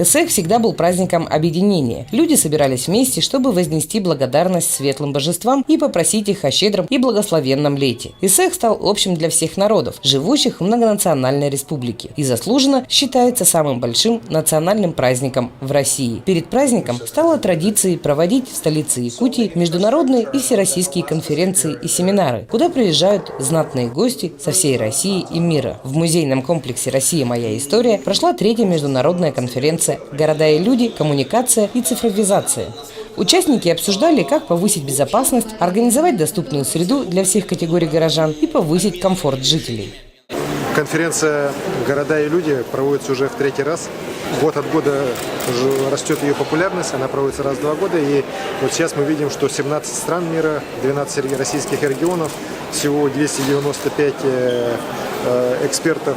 Эсэх всегда был праздником объединения. Люди собирались вместе, чтобы вознести благодарность светлым божествам и попросить их о щедром и благословенном лете. Эсэх стал общим для всех народов, живущих в многонациональной республике, и заслуженно считается самым большим национальным праздником в России. Перед праздником стало традицией проводить в столице Якутии международные и всероссийские конференции и семинары, куда приезжают знатные гости со всей России и мира. В музейном комплексе «Россия. Моя история» прошла 3-я международная конференция «Города и люди. Коммуникация и цифровизация». Участники обсуждали, как повысить безопасность, организовать доступную среду для всех категорий горожан и повысить комфорт жителей. Конференция «Города и люди» проводится уже в 3-й раз. Год от года растет ее популярность, она проводится раз в 2 года. И вот сейчас мы видим, что 17 стран мира, 12 российских регионов, всего 295 экспертов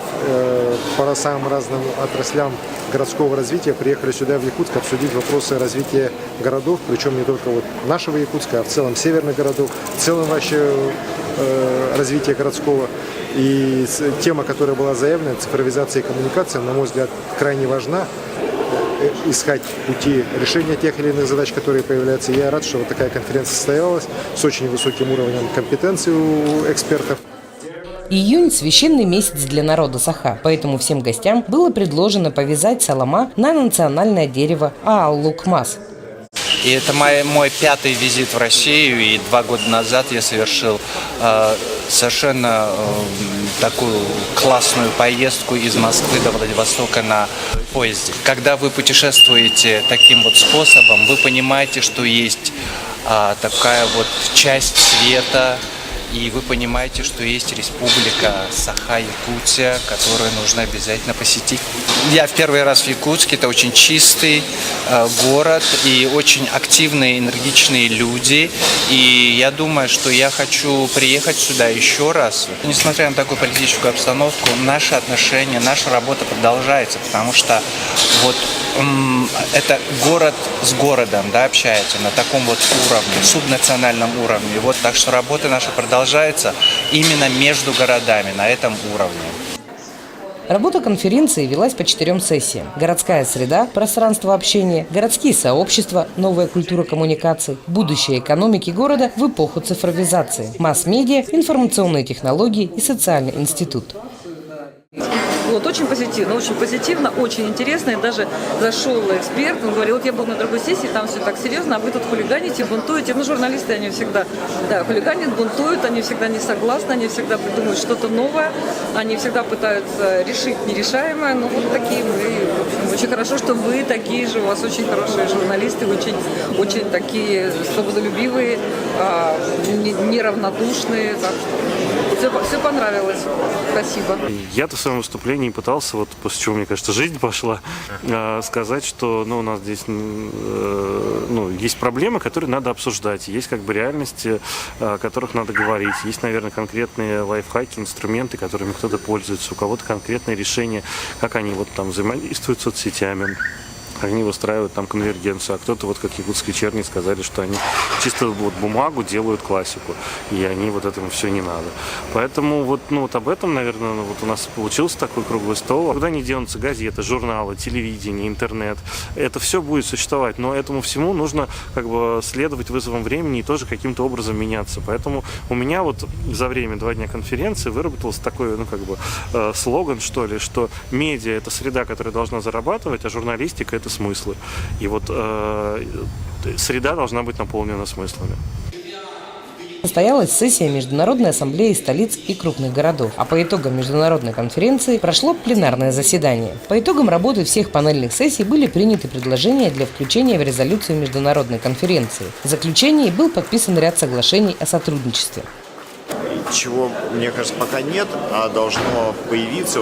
по самым разным отраслям городского развития приехали сюда, в Якутск, обсудить вопросы развития городов, причем не только вот нашего Якутска, а в целом северных городов, в целом вообще развития городского. И тема, которая была заявлена, цифровизация и коммуникация, на мой взгляд, крайне важна. Искать пути решения тех или иных задач, которые появляются. Я рад, что вот такая конференция состоялась с очень высоким уровнем компетенции у экспертов. Июнь – священный месяц для народа Саха, поэтому всем гостям было предложено повязать салама на национальное дерево Ааллукмас. И это мой 5-й визит в Россию, и 2 года назад я совершил совершенно такую классную поездку из Москвы до Владивостока на поезде. Когда вы путешествуете таким вот способом, вы понимаете, что есть такая вот часть света, и вы понимаете, что есть республика Саха-Якутия, которую нужно обязательно посетить. Я в 1-й раз в Якутске, это очень чистый город и очень активные, энергичные люди. И я думаю, что я хочу приехать сюда еще раз. Несмотря на такую политическую обстановку, наши отношения, наша работа продолжается, потому что вот это город с городом, да, общается на таком вот уровне, субнациональном уровне. И вот так что работа наша продолжается именно между городами на этом уровне. Работа конференции велась по 4 сессиям. Городская среда, пространство общения, городские сообщества, новая культура коммуникаций, будущее экономики города в эпоху цифровизации, масс-медиа, информационные технологии и социальный институт. Вот, очень позитивно, очень интересно. И даже зашел эксперт, он говорил, вот я был на другой сессии, там все так серьезно, а вы тут хулиганите, бунтуете. Ну, журналисты, они всегда, да, хулиганят, бунтуют, они всегда не согласны, они всегда придумывают что-то новое, они всегда пытаются решить нерешаемое. Ну, вот такие вы. Очень хорошо, что вы такие же, у вас очень хорошие журналисты, очень такие свободолюбивые, неравнодушные. Все понравилось. Спасибо. Я-то в своем выступлении пытался, вот после чего, мне кажется, жизнь пошла, сказать, что у нас здесь есть проблемы, которые надо обсуждать, есть как бы реальности, о которых надо говорить, есть, наверное, конкретные лайфхаки, инструменты, которыми кто-то пользуется, у кого-то конкретные решения, как они вот там взаимодействуют с соцсетями. Они выстраивают там конвергенцию, а кто-то, вот как Якутск вечерний, сказали, что они чисто вот бумагу делают классику, и они вот этому все не надо. Поэтому вот об этом, наверное, вот у нас получился такой круглый стол. Куда не денутся газеты, журналы, телевидение, интернет, это все будет существовать, но этому всему нужно как бы следовать вызовам времени и тоже каким-то образом меняться. Поэтому у меня вот за время 2 дня конференции выработался такой, слоган, что ли, что медиа – это среда, которая должна зарабатывать, а журналистика – это смыслы. И вот среда должна быть наполнена смыслами. Состоялась сессия Международной ассамблеи столиц и крупных городов, а по итогам международной конференции прошло пленарное заседание. По итогам работы всех панельных сессий были приняты предложения для включения в резолюцию международной конференции. В заключении был подписан ряд соглашений о сотрудничестве. Чего, мне кажется, пока нет, а должно появиться,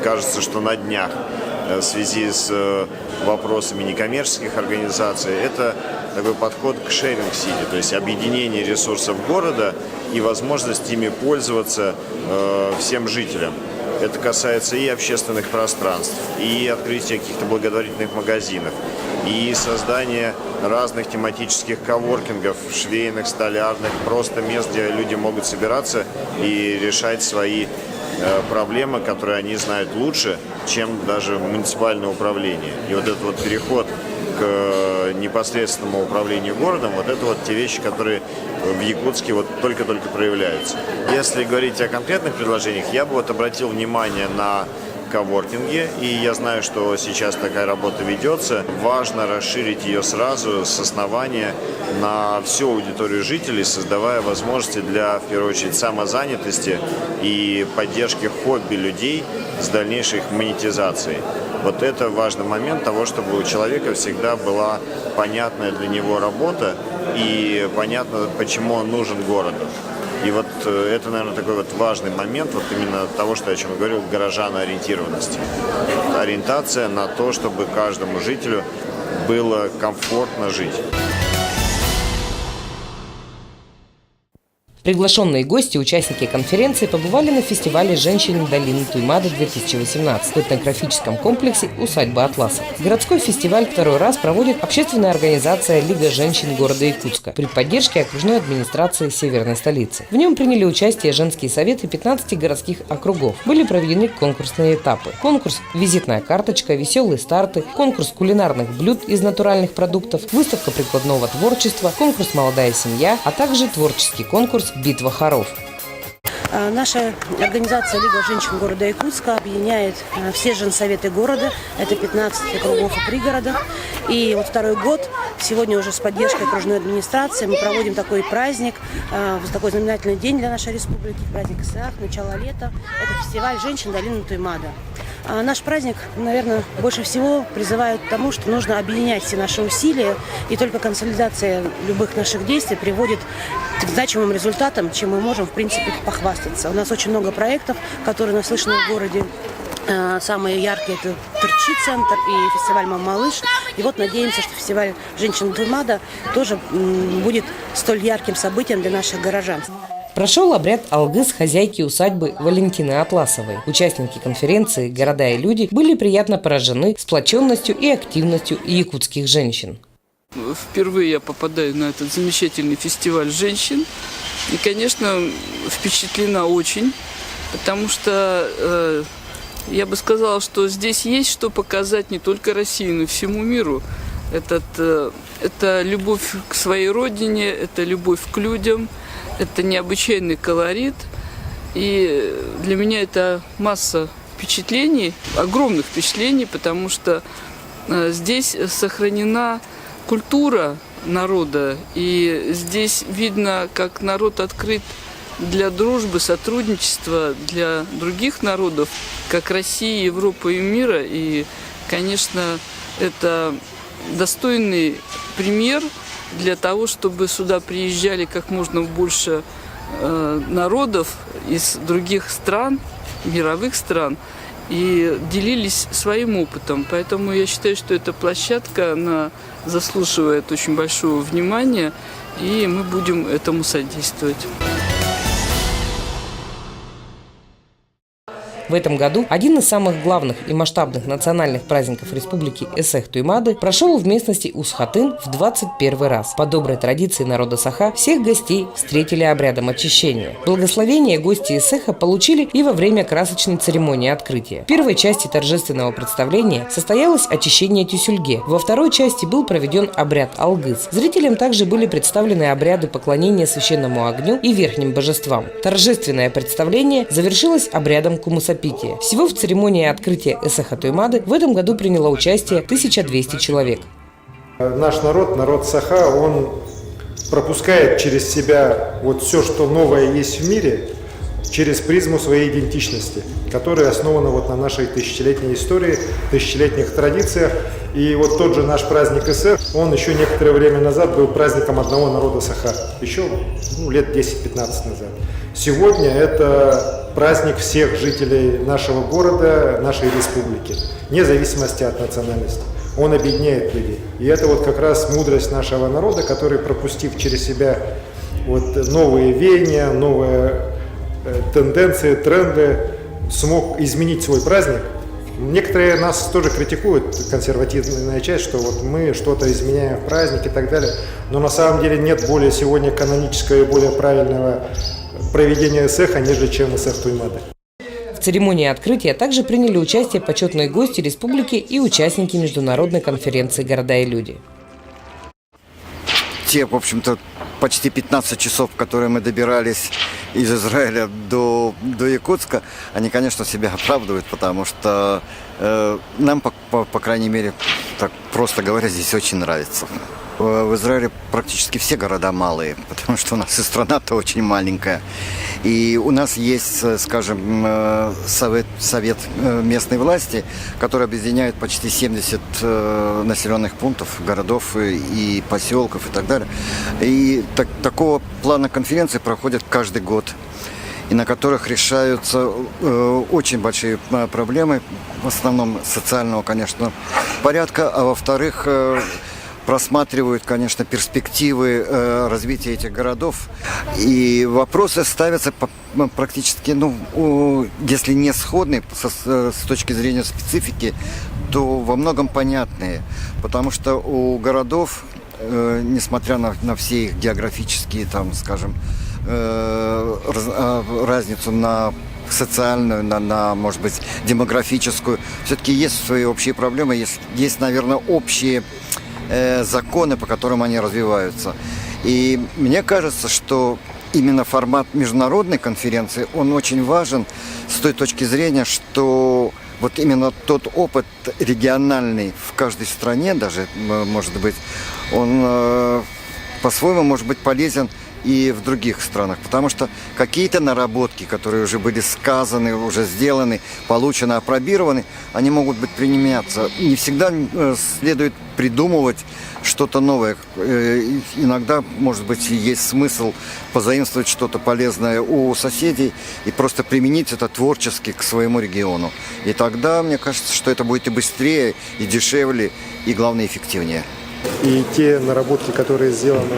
кажется, что на днях, в связи с вопросами некоммерческих организаций, это такой подход к шеринг-сити, то есть объединение ресурсов города и возможность ими пользоваться всем жителям. Это касается и общественных пространств, и открытия каких-то благотворительных магазинов, и создание разных тематических коворкингов, швейных, столярных, просто мест, где люди могут собираться и решать свои проблемы, которые они знают лучше, чем даже муниципальное управление. И вот этот вот переход к непосредственному управлению городом, вот это вот те вещи, которые в Якутске вот только-только проявляются. Если говорить о конкретных предложениях, я бы вот обратил внимание на коворкинге, и я знаю, что сейчас такая работа ведется. Важно расширить ее сразу с основания на всю аудиторию жителей, создавая возможности для, в первую очередь, самозанятости и поддержки хобби людей с дальнейшей их монетизацией. Вот это важный момент того, чтобы у человека всегда была понятная для него работа и понятно, почему он нужен городу. И вот это, наверное, такой вот важный момент вот именно того, что я о чем говорил, горожаноориентированности. Ориентация на то, чтобы каждому жителю было комфортно жить. Приглашенные гости, участники конференции побывали на фестивале «Женщины долины Туймады-2018» в этнографическом комплексе «Усадьба Атласов». Городской фестиваль второй раз проводит общественная организация «Лига женщин города Якутска» при поддержке окружной администрации северной столицы. В нем приняли участие женские советы 15 городских округов. Были проведены конкурсные этапы. Конкурс «Визитная карточка», «Веселые старты», конкурс кулинарных блюд из натуральных продуктов, выставка прикладного творчества, конкурс «Молодая семья», а также творческий конкурс «Битва хоров». Наша организация «Лига женщин города Якутска» объединяет все женсоветы города, это 15 округов и пригородов. И вот второй год, сегодня уже с поддержкой окружной администрации, мы проводим такой праздник, такой знаменательный день для нашей республики, праздник ИСАХ, начало лета. Это фестиваль женщин долины Туймада. Наш праздник, наверное, больше всего призывает к тому, что нужно объединять все наши усилия, и только консолидация любых наших действий приводит к значимым результатам, чем мы можем, в принципе, похвастаться. У нас очень много проектов, которые наслышаны в городе. Самые яркие – это Тырчи-центр и фестиваль «Мам-малыш». И вот надеемся, что фестиваль «Женщин Туймада» тоже будет столь ярким событием для наших горожан. Прошел обряд алгыз хозяйки усадьбы Валентины Атласовой. Участники конференции «Города и люди» были приятно поражены сплоченностью и активностью якутских женщин. Впервые я попадаю на этот замечательный фестиваль женщин. И, конечно, впечатлена очень, потому что я бы сказала, что здесь есть что показать не только России, но и всему миру. Это любовь к своей родине, это любовь к людям. Это необычайный колорит, и для меня это масса впечатлений, огромных впечатлений, потому что здесь сохранена культура народа, и здесь видно, как народ открыт для дружбы, сотрудничества для других народов, как России, Европы и мира, и, конечно, это достойный пример для того, чтобы сюда приезжали как можно больше народов из других стран, мировых стран, и делились своим опытом. Поэтому я считаю, что эта площадка, она заслуживает очень большого внимания, и мы будем этому содействовать. В этом году один из самых главных и масштабных национальных праздников Республики Эсех Туймады прошел в местности Усхатын в 21 раз. По доброй традиции народа Саха всех гостей встретили обрядом очищения. Благословение гости Эсеха получили и во время красочной церемонии открытия. В первой части торжественного представления состоялось очищение тюсюльге. Во второй части был проведен обряд алгыз. Зрителям также были представлены обряды поклонения священному огню и верхним божествам. Торжественное представление завершилось обрядом кумысопития. Всего в церемонии открытия Эсеха Туймады в этом году приняло участие 1200 человек. Наш народ, народ Саха, он пропускает через себя вот все, что новое есть в мире, через призму своей идентичности, которая основана вот на нашей тысячелетней истории, тысячелетних традициях. И вот тот же наш праздник Эсех, он еще некоторое время назад был праздником одного народа Саха, еще лет 10-15 назад. Сегодня это праздник всех жителей нашего города, нашей республики, вне зависимости от национальности. Он объединяет людей. И это вот как раз мудрость нашего народа, который, пропустив через себя вот новые веяния, новые тенденции, тренды, смог изменить свой праздник Некоторые нас тоже критикуют, консервативная часть, что вот мы что-то изменяем в праздник и так далее. Но на самом деле нет более сегодня канонического и более правильного проведения эсэха, нежели чем эсэх Туймады. В церемонии открытия также приняли участие почетные гости республики и участники международной конференции «Города и люди». Те, в общем-то, почти 15 часов, которые мы добирались из Израиля до Якутска, они, конечно, себя оправдывают, потому что нам, по крайней мере, так просто говоря, здесь очень нравится. В Израиле практически все города малые, потому что у нас и страна-то очень маленькая. И у нас есть, скажем, совет местной власти, который объединяет почти 70 населенных пунктов, городов и поселков и так далее. И такого плана конференции проходят каждый год, и на которых решаются очень большие проблемы, в основном социального, конечно, порядка, а во-вторых, просматривают, конечно, перспективы развития этих городов. И вопросы ставятся практически, если не сходные с точки зрения специфики, то во многом понятные. Потому что у городов, несмотря на все их географические, там, скажем, разницу на социальную, на, может быть, демографическую, все-таки есть свои общие проблемы, есть, наверное, общие законы, по которым они развиваются. И мне кажется, что именно формат международной конференции, он очень важен с той точки зрения, что вот именно тот опыт региональный в каждой стране даже, может быть, он по-своему может быть полезен и в других странах, потому что какие-то наработки, которые уже были сказаны, уже сделаны, получены, апробированы, они могут быть применяться. Не всегда следует придумывать что-то новое. Иногда, может быть, есть смысл позаимствовать что-то полезное у соседей и просто применить это творчески к своему региону. И тогда, мне кажется, что это будет и быстрее, и дешевле, и, главное, эффективнее. И те наработки, которые сделаны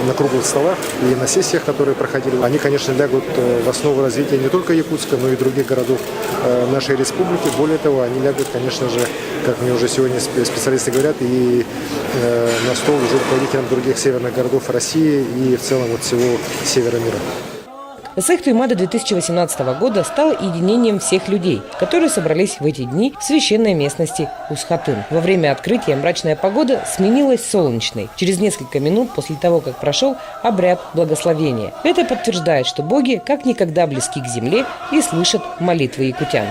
на круглых столах и на сессиях, которые проходили, они, конечно, лягут в основу развития не только Якутска, но и других городов нашей республики. Более того, они лягут, конечно же, как мне уже сегодня специалисты говорят, и на стол уже руководителям других северных городов России и в целом вот всего севера мира. Эсэх Туймады 2018 года стал единением всех людей, которые собрались в эти дни в священной местности Усхатын. Во время открытия мрачная погода сменилась солнечной через несколько минут после того, как прошел обряд благословения. Это подтверждает, что боги как никогда близки к земле и слышат молитвы якутян.